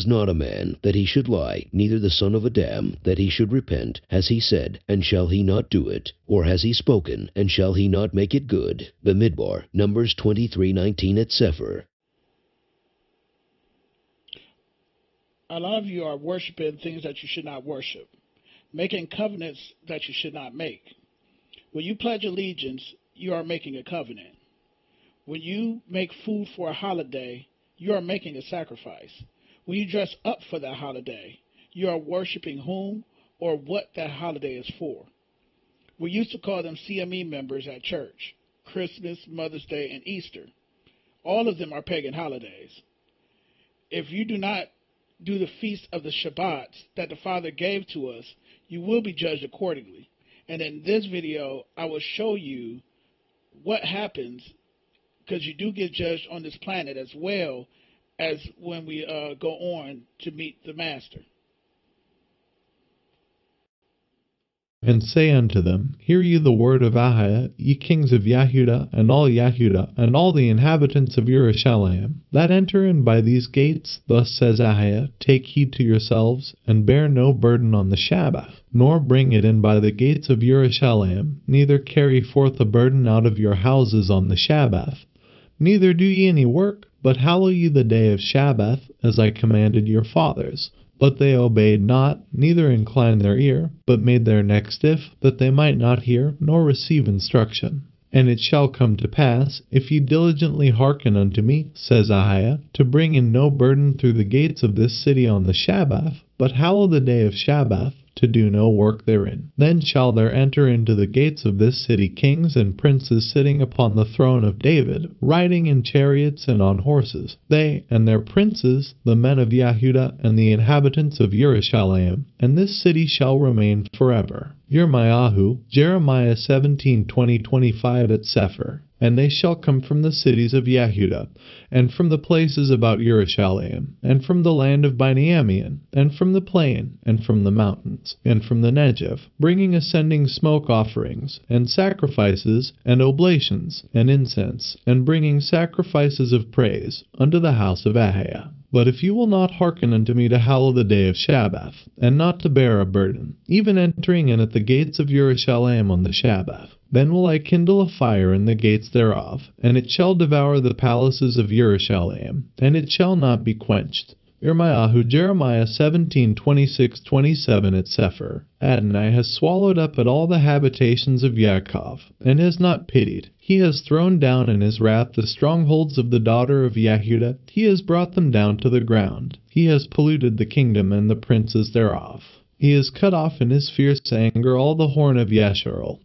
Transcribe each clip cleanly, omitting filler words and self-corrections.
not a man, that he should lie, neither the son of Adam, that he should repent. Has he said, and shall he not do it? Or has he spoken, and shall he not make it good? Bamidbar, Numbers 23:19 at Cepher. A lot of you are worshiping things that you should not worship, making covenants that you should not make. When you pledge allegiance, you are making a covenant. When you make food for a holiday, you are making a sacrifice. When you dress up for that holiday, you are worshiping whom or what that holiday is for. We used to call them CME members at church: Christmas, Mother's Day, and Easter. All of them are pagan holidays. If you do not do the feast of the Shabbats that the Father gave to us, you will be judged accordingly. And in this video, I will show you what happens, because you do get judged on this planet as well as when we go on to meet the Master. And say unto them, Hear ye the word of Ahah, ye kings of Yehudah, and all the inhabitants of Yerushalayim, that enter in by these gates. Thus says Ahah, Take heed to yourselves, and bear no burden on the Sabbath, nor bring it in by the gates of Yerushalayim, neither carry forth a burden out of your houses on the Sabbath. Neither do ye any work, but hallow ye the day of Sabbath, as I commanded your fathers. But they obeyed not, neither inclined their ear, but made their neck stiff, that they might not hear, nor receive instruction. And it shall come to pass, if ye diligently hearken unto me, says Ahah, to bring in no burden through the gates of this city on the Sabbath, but hallow the day of Sabbath, to do no work therein. Then shall there enter into the gates of this city kings and princes sitting upon the throne of David, riding in chariots and on horses, they and their princes, the men of Yehudah and the inhabitants of Yerushalayim, and this city shall remain forever. Yirmeyahu, Jerimiah 17:20-25 at Cepher. And they shall come from the cities of Yehudah, and from the places about Yerushalayim, and from the land of Binyamin, and from the plain, and from the mountains, and from the Negev, bringing ascending smoke offerings, and sacrifices, and oblations, and incense, and bringing sacrifices of praise unto the house of Ahah. But if you will not hearken unto me to hallow the day of Sabbath, and not to bear a burden, even entering in at the gates of Yerushalayim on the Sabbath, then will I kindle a fire in the gates thereof, and it shall devour the palaces of Yerushalayim, and it shall not be quenched. Yirmeyahu, Jeremiah 17:26-27 at Cepher. Adonai has swallowed up at all the habitations of Yaakov, and has not pitied. He has thrown down in his wrath the strongholds of the daughter of Yehudah. He has brought them down to the ground. He has polluted the kingdom and the princes thereof. He has cut off in his fierce anger all the horn of Yashar'el.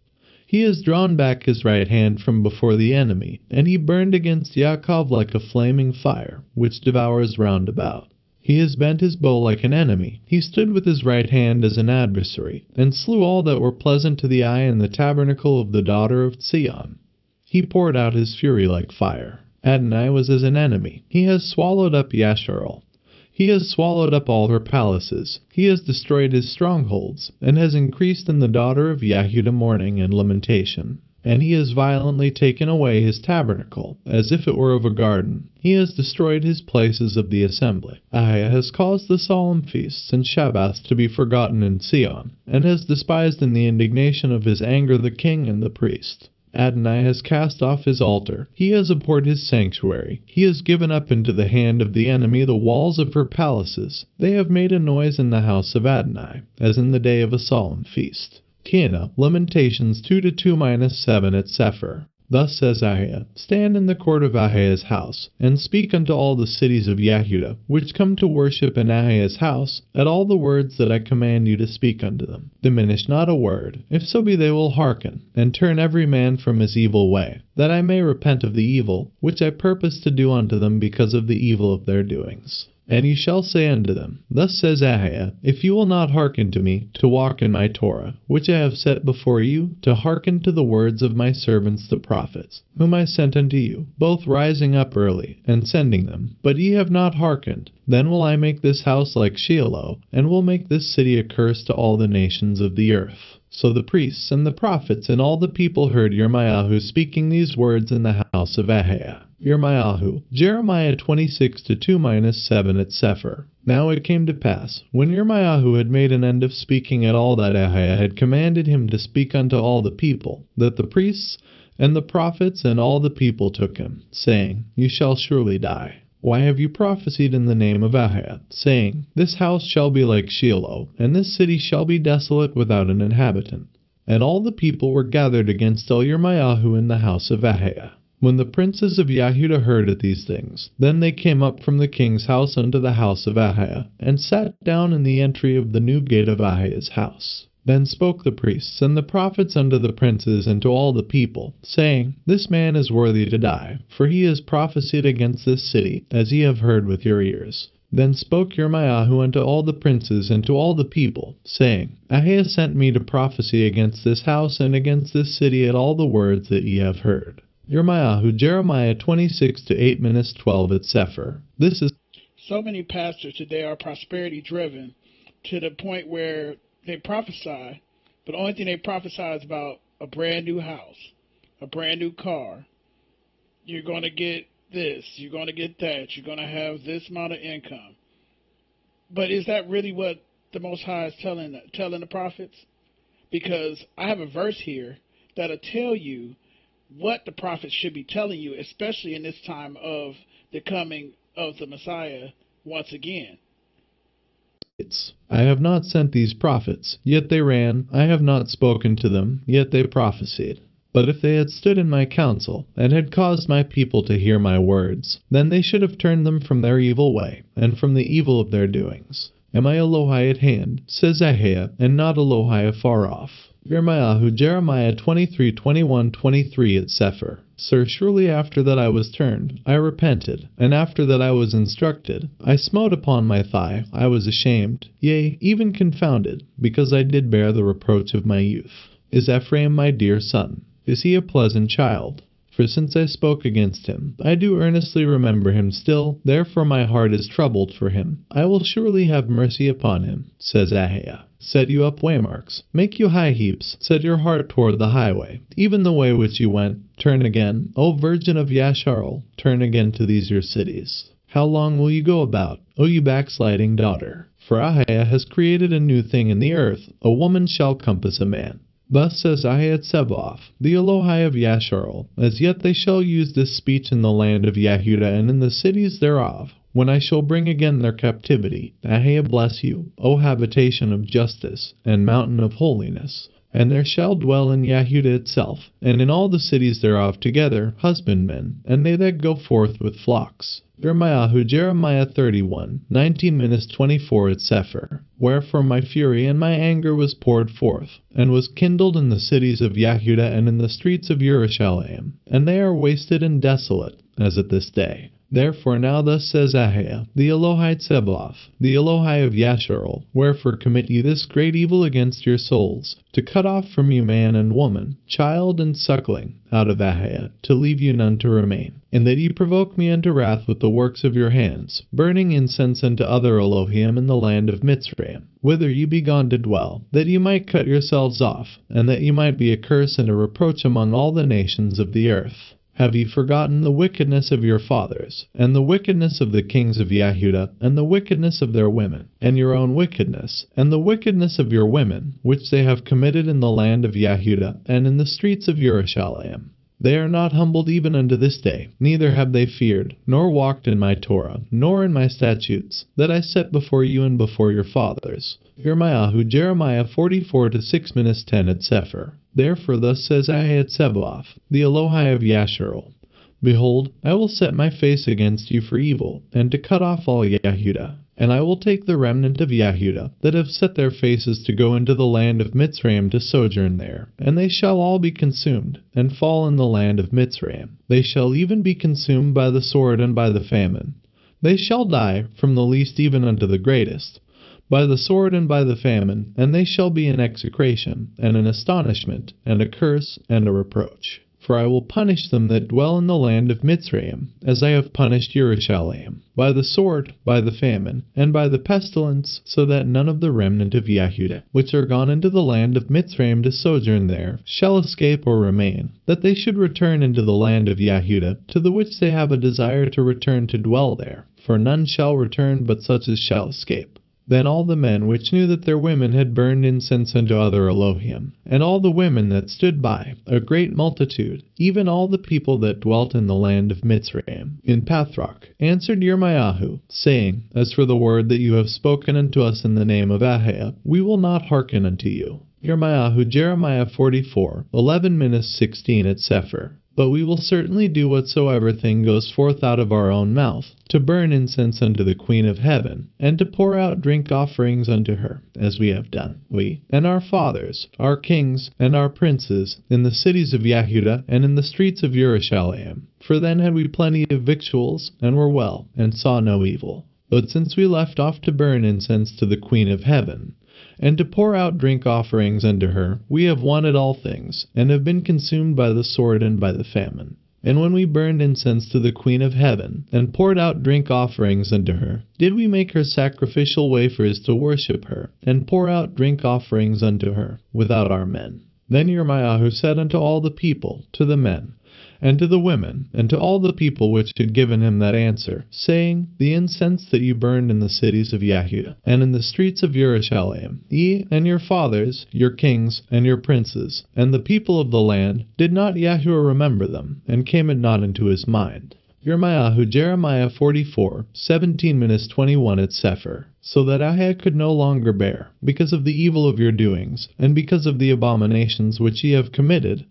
He has drawn back his right hand from before the enemy, and he burned against Yaakov like a flaming fire, which devours round about. He has bent his bow like an enemy. He stood with his right hand as an adversary, and slew all that were pleasant to the eye in the tabernacle of the daughter of Zion. He poured out his fury like fire. Adonai was as an enemy. He has swallowed up Yashar'el. He has swallowed up all her palaces. He has destroyed his strongholds, and has increased in the daughter of Yehudah mourning and lamentation. And he has violently taken away his tabernacle, as if it were of a garden. He has destroyed his places of the assembly. Ahah has caused the solemn feasts and Shabbats to be forgotten in Sion, and has despised in the indignation of his anger the king and the priest. Adonai has cast off his altar. He has abhorred his sanctuary. He has given up into the hand of the enemy the walls of her palaces. They have made a noise in the house of Adonai, as in the day of a solemn feast. Qiynah, Lamentations 2-2-7 at Cepher. Thus says Ahah, Stand in the court of Ahah's house, and speak unto all the cities of Yehudah, which come to worship in Ahah's house, at all the words that I command you to speak unto them. Diminish not a word, if so be they will hearken, and turn every man from his evil way, that I may repent of the evil, which I purpose to do unto them because of the evil of their doings. And ye shall say unto them, Thus says Ahah, If you will not hearken to me, to walk in my Torah, which I have set before you, to hearken to the words of my servants the prophets, whom I sent unto you, both rising up early, and sending them, but ye have not hearkened, then will I make this house like Shiloh, and will make this city a curse to all the nations of the earth. So the priests and the prophets and all the people heard Yirmeyahu speaking these words in the house of Ahiah. Yirmeyahu, Jeremiah 26-2-7 at Cepher. Now it came to pass, when Yirmeyahu had made an end of speaking at all that Ahiah had commanded him to speak unto all the people, that the priests and the prophets and all the people took him, saying, You shall surely die. Why have you prophesied in the name of Ahiah, saying, This house shall be like Shiloh, and this city shall be desolate without an inhabitant? And all the people were gathered against Yirmeyahu in the house of Ahiah. When the princes of Yahudah heard of these things, then they came up from the king's house unto the house of Ahiah, and sat down in the entry of the new gate of Ahiah's house. Then spoke the priests and the prophets unto the princes and to all the people, saying, This man is worthy to die, for he has prophesied against this city, as ye have heard with your ears. Then spoke Yirmeyahu unto all the princes and to all the people, saying, Ahiah sent me to prophesy against this house and against this city at all the words that ye have heard. Yirmeyahu, Jeremiah 26-8-12 at Cepher. This is. So many pastors today are prosperity driven to the point where they prophesy, but the only thing they prophesy is about a brand new house, a brand new car. You're going to get this, you're going to get that, you're going to have this amount of income. But is that really what the Most High is telling the prophets? Because I have a verse here that'll tell you what the prophets should be telling you, especially in this time of the coming of the Messiah once again. I have not sent these prophets, yet they ran. I have not spoken to them, yet they prophesied. But if they had stood in my counsel, and had caused my people to hear my words, then they should have turned them from their evil way, and from the evil of their doings. Am I Elohai at hand, says Ahiah, and not Elohai afar off? Yirmeyahu, Jeremiah 23-21-23 at Cepher. Sir, surely after that I was turned, I repented, and after that I was instructed, I smote upon my thigh, I was ashamed, yea, even confounded, because I did bear the reproach of my youth. Is Ephraim my dear son? Is he a pleasant child? For since I spoke against him, I do earnestly remember him still, therefore my heart is troubled for him. I will surely have mercy upon him, says Ahiah. Set you up waymarks, make you high heaps, set your heart toward the highway, even the way which you went. Turn again, O virgin of Yashar'el, turn again to these your cities. How long will you go about, O you backsliding daughter? For Ahiah has created a new thing in the earth, a woman shall compass a man. Thus says Ahiah Tsebaoth, the Elohai of Yashar'el, as yet they shall use this speech in the land of Yahudah and in the cities thereof, when I shall bring again their captivity. Ahiah bless you, O habitation of justice, and mountain of holiness. And there shall dwell in Yahudah itself, and in all the cities thereof together, husbandmen, and they that go forth with flocks. Yirmeyahu, Jeremiah 31-19-24 at Cepher. Wherefore my fury and my anger was poured forth, and was kindled in the cities of Yahudah and in the streets of Jerusalem, and they are wasted and desolate, as at this day. Therefore now thus says Ahiah, the Elohai Tsebaoth, the Elohai of Yashar'el, wherefore commit ye this great evil against your souls, to cut off from you man and woman, child and suckling, out of Ahiah, to leave you none to remain, and that ye provoke me unto wrath with the works of your hands, burning incense unto other Elohim in the land of Mitzrayim, whither ye be gone to dwell, that ye might cut yourselves off, and that ye might be a curse and a reproach among all the nations of the earth. Have ye forgotten the wickedness of your fathers, and the wickedness of the kings of Yahudah, and the wickedness of their women, and your own wickedness, and the wickedness of your women, which they have committed in the land of Yahudah, and in the streets of Jerusalem? They are not humbled even unto this day, neither have they feared, nor walked in my Torah, nor in my statutes, that I set before you and before your fathers. Yirmeyahu, Jeremiah 44-6-10 at Cepher. Therefore thus says Ahiah Tsebaoth, the Elohai of Yashar'el, Behold, I will set my face against you for evil, and to cut off all Yahudah. And I will take the remnant of Yahudah, that have set their faces to go into the land of Mitzrayim to sojourn there, and they shall all be consumed, and fall in the land of Mitzrayim. They shall even be consumed by the sword and by the famine. They shall die, from the least even unto the greatest, by the sword and by the famine, and they shall be in execration, and an astonishment, and a curse, and a reproach. For I will punish them that dwell in the land of Mitzrayim, as I have punished Yerushalayim, by the sword, by the famine, and by the pestilence, so that none of the remnant of Yehudah, which are gone into the land of Mitzrayim to sojourn there, shall escape or remain, that they should return into the land of Yehudah, to the which they have a desire to return to dwell there. For none shall return but such as shall escape. Then all the men which knew that their women had burned incense unto other Elohim, and all the women that stood by, a great multitude, even all the people that dwelt in the land of Mitzrayim, in Pathrock, answered Yirmeyahu, saying, As for the word that you have spoken unto us in the name of Ahab, we will not hearken unto you. Yirmeyahu, Jeremiah 44, 11:16 at Cepher. But we will certainly do whatsoever thing goes forth out of our own mouth, to burn incense unto the Queen of Heaven, and to pour out drink offerings unto her, as we have done, we, and our fathers, our kings, and our princes, in the cities of Yehudah, and in the streets of Yerushalayim. For then had we plenty of victuals, and were well, and saw no evil. But since we left off to burn incense to the Queen of Heaven, and to pour out drink offerings unto her, we have wanted all things, and have been consumed by the sword and by the famine. And when we burned incense to the Queen of Heaven, and poured out drink offerings unto her, did we make her sacrificial wafers to worship her, and pour out drink offerings unto her, without our men? Then Yirmeyahu said unto all the people, to the men, and to the women, and to all the people which had given him that answer, saying, The incense that you burned in the cities of Yehudah, and in the streets of Yerushalayim, ye and your fathers, your kings, and your princes, and the people of the land, did not Yahuwah remember them, and came it not into his mind. Yirmeyahu, Jeremiah 44, 17:21 at Cepher. So that Ahab could no longer bear, because of the evil of your doings, and because of the abominations which ye have committed.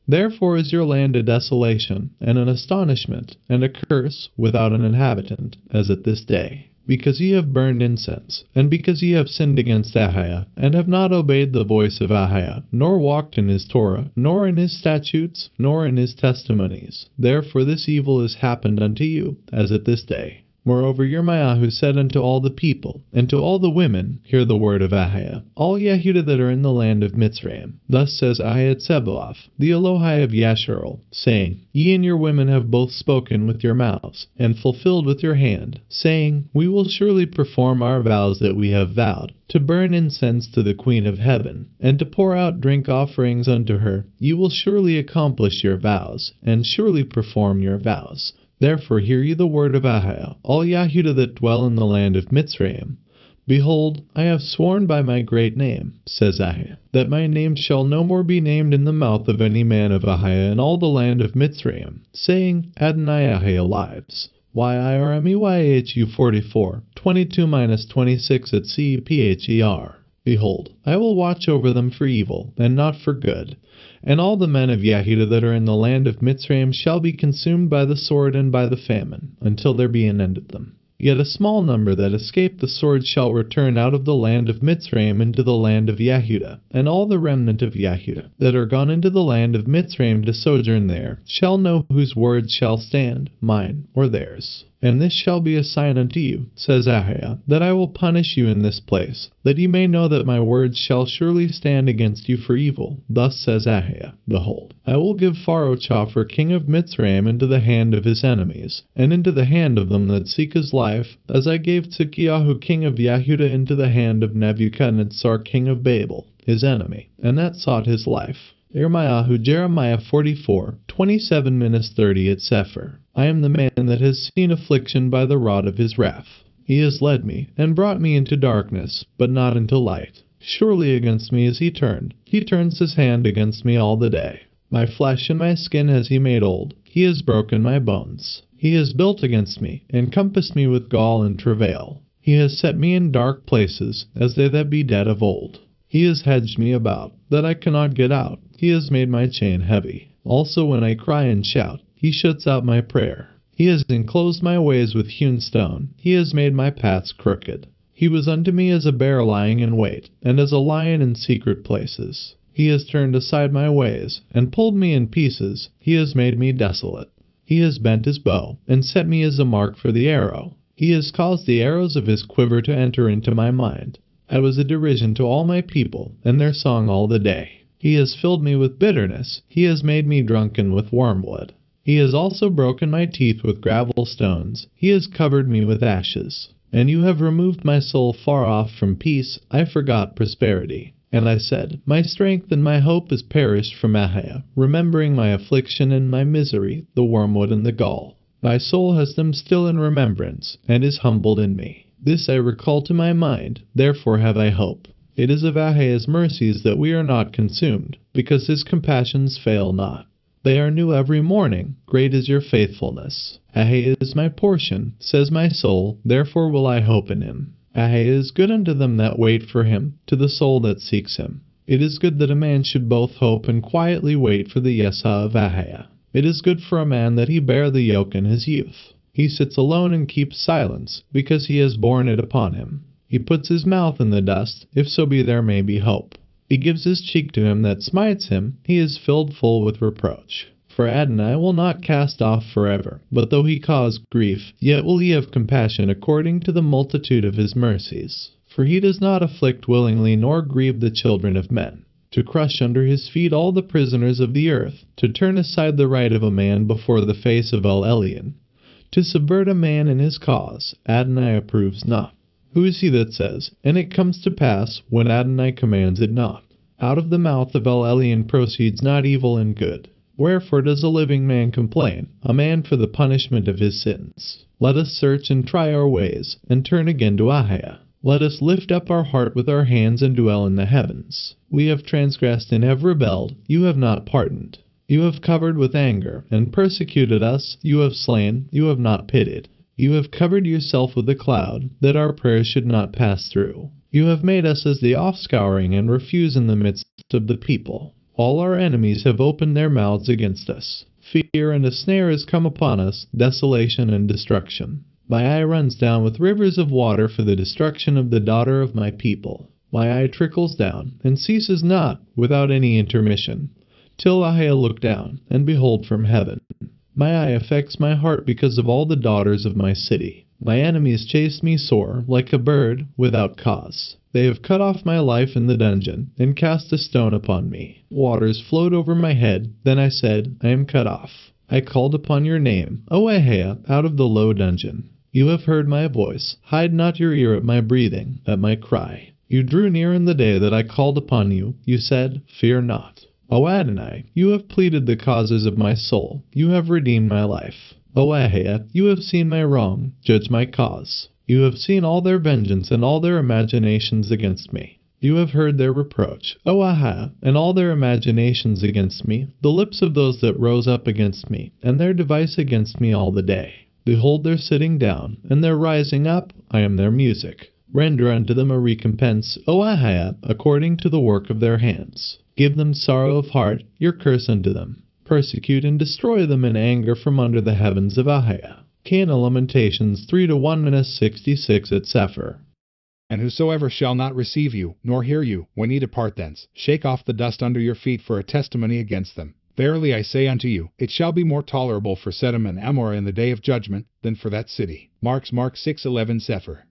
Therefore is your land a desolation, and an astonishment, and a curse, without an inhabitant, as at this day. Because ye have burned incense, and because ye have sinned against Ahab, and have not obeyed the voice of Ahab, nor walked in his Torah, nor in his statutes, nor in his testimonies. Therefore this evil is happened unto you, as at this day. Moreover, Yirmeyahu said unto all the people, and to all the women, Hear the word of Ahab, all Yehudah that are in the land of Mitzrayim. Thus says Ahab Tsebaoth, the Elohai of Yashar'el, saying, Ye and your women have both spoken with your mouths, and fulfilled with your hand, saying, We will surely perform our vows that we have vowed, to burn incense to the Queen of Heaven, and to pour out drink offerings unto her. You will surely accomplish your vows, and surely perform your vows. Therefore hear ye the word of Ahab, all Yehudah that dwell in the land of Mitzrayim. Behold, I have sworn by my great name, says Ahab, that my name shall no more be named in the mouth of any man of Ahab in all the land of Mitzrayim, saying, Adonai Ahab lives. Yirmeyahu 44, 22-26 at Cepher. Behold, I will watch over them for evil, and not for good. And all the men of Yehudah that are in the land of Mitzrayim shall be consumed by the sword and by the famine, until there be an end of them. Yet a small number that escape the sword shall return out of the land of Mitzrayim into the land of Yehudah, and all the remnant of Yehudah that are gone into the land of Mitzrayim to sojourn there shall know whose words shall stand, mine or theirs. And this shall be a sign unto you, says Ahab, that I will punish you in this place, that ye may know that my words shall surely stand against you for evil. Thus says Ahab, Behold, I will give Cepher king of Mitzrayim into the hand of his enemies, and into the hand of them that seek his life, as I gave Tzidkiyahu king of Yehudah into the hand of Nebuchadnezzar king of Babel, his enemy, and that sought his life. Yirmeyahu, Jeremiah 44, 27-30 at Cepher. I am the man that has seen affliction by the rod of his wrath. He has led me, and brought me into darkness, but not into light. Surely against me is he turned. He turns his hand against me all the day. My flesh and my skin has he made old. He has broken my bones. He has built against me, and compassed me with gall and travail. He has set me in dark places, as they that be dead of old. He has hedged me about, that I cannot get out. He has made my chain heavy. Also when I cry and shout, he shuts out my prayer. He has enclosed my ways with hewn stone. He has made my paths crooked. He was unto me as a bear lying in wait, and as a lion in secret places. He has turned aside my ways, and pulled me in pieces. He has made me desolate. He has bent his bow, and set me as a mark for the arrow. He has caused the arrows of his quiver to enter into my mind. I was a derision to all my people, and their song all the day. He has filled me with bitterness. He has made me drunken with wormwood. He has also broken my teeth with gravel stones. He has covered me with ashes. And you have removed my soul far off from peace. I forgot prosperity. And I said, my strength and my hope is perished from Ahia, remembering my affliction and my misery, the wormwood and the gall. My soul has them still in remembrance, and is humbled in me. This I recall to my mind, therefore have I hope. It is of Ahia's mercies that we are not consumed, because his compassions fail not. They are new every morning, great is your faithfulness. Ahia is my portion, says my soul, therefore will I hope in him. Ahia is good unto them that wait for him, to the soul that seeks him. It is good that a man should both hope and quietly wait for the Yesha of Ahia. It is good for a man that he bear the yoke in his youth. He sits alone and keeps silence, because he has borne it upon him. He puts his mouth in the dust, if so be there may be hope. He gives his cheek to him that smites him, he is filled full with reproach. For Adonai will not cast off forever, but though he cause grief, yet will he have compassion according to the multitude of his mercies. For he does not afflict willingly nor grieve the children of men. To crush under his feet all the prisoners of the earth, to turn aside the right of a man before the face of El Elyon. To subvert a man in his cause, Adonai approves not. Who is he that says, and it comes to pass, when Adonai commands it not? Out of the mouth of El Elyon proceeds not evil and good. Wherefore does a living man complain, a man for the punishment of his sins? Let us search and try our ways, and turn again to Ahia. Let us lift up our heart with our hands and dwell in the heavens. We have transgressed and have rebelled, you have not pardoned. You have covered with anger, and persecuted us, you have slain, you have not pitied. You have covered yourself with a cloud, that our prayers should not pass through. You have made us as the offscouring, and refuse in the midst of the people. All our enemies have opened their mouths against us. Fear and a snare is come upon us, desolation and destruction. My eye runs down with rivers of water for the destruction of the daughter of my people. My eye trickles down, and ceases not, without any intermission, till Ahia look down, and behold from heaven. My eye affects my heart because of all the daughters of my city. My enemies chase me sore, like a bird, without cause. They have cut off my life in the dungeon, and cast a stone upon me. Waters flowed over my head. Then I said, I am cut off. I called upon your name, O Ahia, out of the low dungeon. You have heard my voice. Hide not your ear at my breathing, at my cry. You drew near in the day that I called upon you. You said, fear not. O Adonai, you have pleaded the causes of my soul. You have redeemed my life. O Ahia, you have seen my wrong. Judge my cause. You have seen all their vengeance and all their imaginations against me. You have heard their reproach, O Ahia, and all their imaginations against me, the lips of those that rose up against me, and their device against me all the day. Behold their sitting down, and their rising up, I am their music. Render unto them a recompense, O Ahia, according to the work of their hands. Give them sorrow of heart, your curse unto them. Persecute and destroy them in anger from under the heavens of Ahia. Qiynah Lamentations 3:1-66 at Cepher. And whosoever shall not receive you, nor hear you, when ye depart thence, shake off the dust under your feet for a testimony against them. Verily I say unto you, it shall be more tolerable for Sodom and Amorah in the day of judgment, than for that city. Mark 6:11 Cepher.